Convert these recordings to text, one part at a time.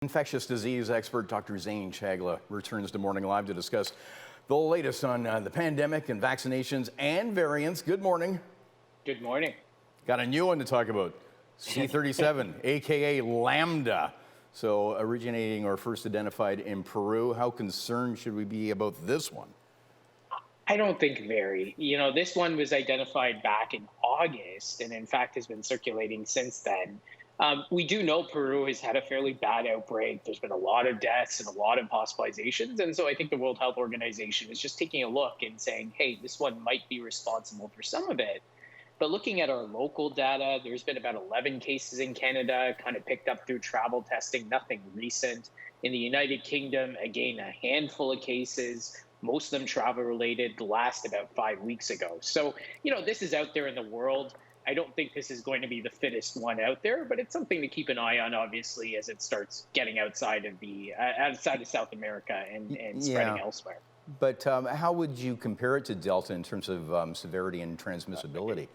Infectious disease expert Dr. Zain Chagla returns to Morning Live to discuss the latest on the pandemic and vaccinations and variants. Good morning. Good morning. Got a new one to talk about. C37, aka Lambda. So originating or first identified in Peru. How concerned should we be about this one? I don't think very. This one was identified back in August and in fact has been circulating since then. We do know Peru has had a fairly bad outbreak. There's been a lot of deaths and a lot of hospitalizations. And so I think the World Health Organization is just taking a look and saying, hey, this one might be responsible for some of it. But looking at our local data, there's been about 11 cases in Canada, kind of picked up through travel testing, nothing recent. In the United Kingdom, again, a handful of cases, most of them travel related, the last about 5 weeks ago. So, this is out there in the world. I don't think this is going to be the fittest one out there, but it's something to keep an eye on, obviously, as it starts getting outside of South America and spreading elsewhere. But how would you compare it to Delta in terms of severity and transmissibility?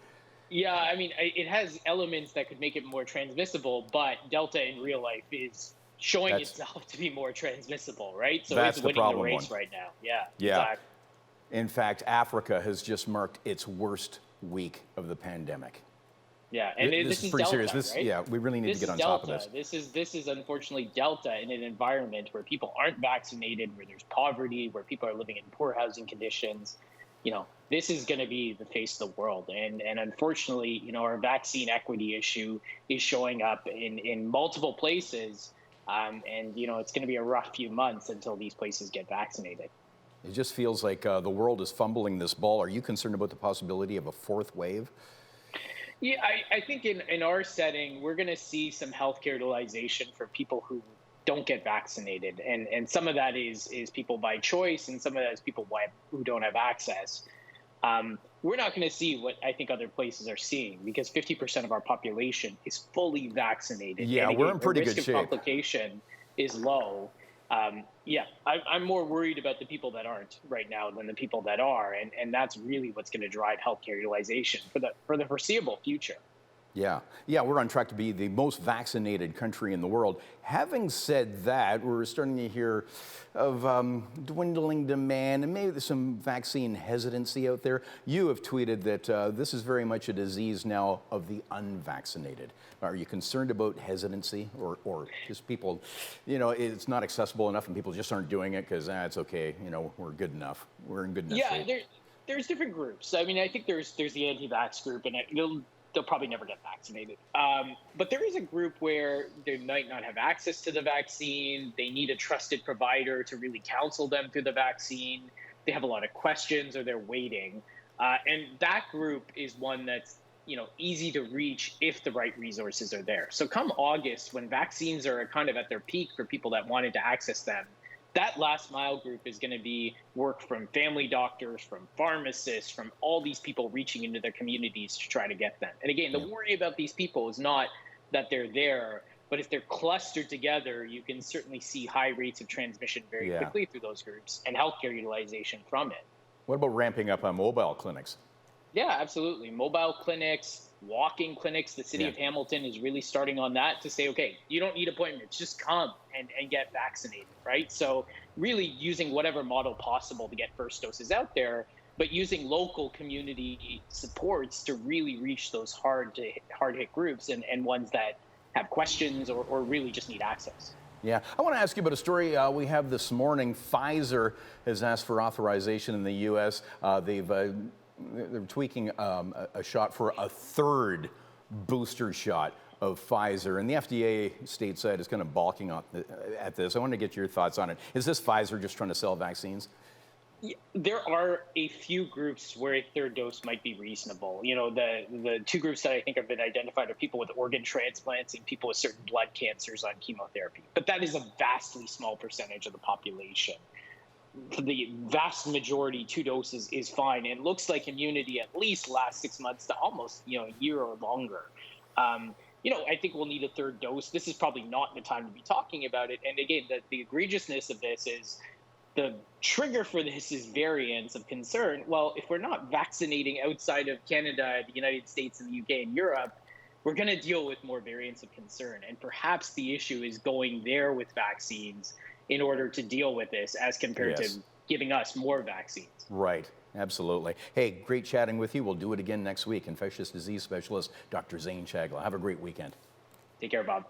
Yeah, I mean, it has elements that could make it more transmissible, but Delta in real life is showing itself to be more transmissible, right? So it's winning the race right now. Yeah. Exactly. In fact, Africa has just marked its worst week of the pandemic. Yeah, and this is pretty Delta, serious. Right? Yeah, we really need to get on top of this. This is unfortunately Delta in an environment where people aren't vaccinated, where there's poverty, where people are living in poor housing conditions. This is going to be the face of the world. And unfortunately, our vaccine equity issue is showing up in multiple places. And it's going to be a rough few months until these places get vaccinated. It just feels like the world is fumbling this ball. Are you concerned about the possibility of a fourth wave? Yeah, I think in our setting, we're going to see some healthcare utilization for people who don't get vaccinated. And some of that is people by choice, and some of that is people who don't have access. We're not going to see what I think other places are seeing, because 50% of our population is fully vaccinated. Yeah, we're in pretty good shape. The risk of complication is low. I'm more worried about the people that aren't right now than the people that are, and that's really what's going to drive healthcare utilization for the foreseeable future. Yeah, we're on track to be the most vaccinated country in the world. Having said that, we're starting to hear of dwindling demand and maybe there's some vaccine hesitancy out there. You have tweeted that this is very much a disease now of the unvaccinated. Are you concerned about hesitancy or just people, it's not accessible enough and people just aren't doing it because it's okay, we're good enough. We're in good enough shape. Yeah, there's different groups. I mean, I think there's the anti-vax group, and they'll probably never get vaccinated. But there is a group where they might not have access to the vaccine. They need a trusted provider to really counsel them through the vaccine. They have a lot of questions or they're waiting. And that group is one that's easy to reach if the right resources are there. So come August, when vaccines are kind of at their peak for people that wanted to access them, that last mile group is going to be work from family doctors, from pharmacists, from all these people reaching into their communities to try to get them. And again, the worry about these people is not that they're there, but if they're clustered together, you can certainly see high rates of transmission very quickly through those groups and healthcare utilization from it. What about ramping up on mobile clinics? Yeah, absolutely. Mobile clinics, walking clinics. The city of Hamilton is really starting on that to say, okay, you don't need appointments, just come and get vaccinated, right? So really using whatever model possible to get first doses out there, but using local community supports to really reach those hard hit groups and ones that have questions or really just need access. Yeah, I want to ask you about a story we have this morning. Pfizer has asked for authorization in the U.S. They're tweaking a shot for a third booster shot of Pfizer, and the FDA stateside is kind of balking at this. I want to get your thoughts on it. Is this Pfizer just trying to sell vaccines? Yeah, there are a few groups where a third dose might be reasonable. The two groups that I think have been identified are people with organ transplants and people with certain blood cancers on chemotherapy. But that is a vastly small percentage of the population. For the vast majority, 2 doses is fine. And it looks like immunity at least lasts 6 months to almost a year or longer. I think we'll need a third dose. This is probably not the time to be talking about it. And again, the egregiousness of this is the trigger for this is variants of concern. Well, if we're not vaccinating outside of Canada, the United States, and the UK and Europe, we're going to deal with more variants of concern. And perhaps the issue is going there with vaccines in order to deal with this as compared to Yes. giving us more vaccines. Right. Absolutely. Hey, great chatting with you. We'll do it again next week. Infectious disease specialist, Dr. Zain Chagla. Have a great weekend. Take care, Bob.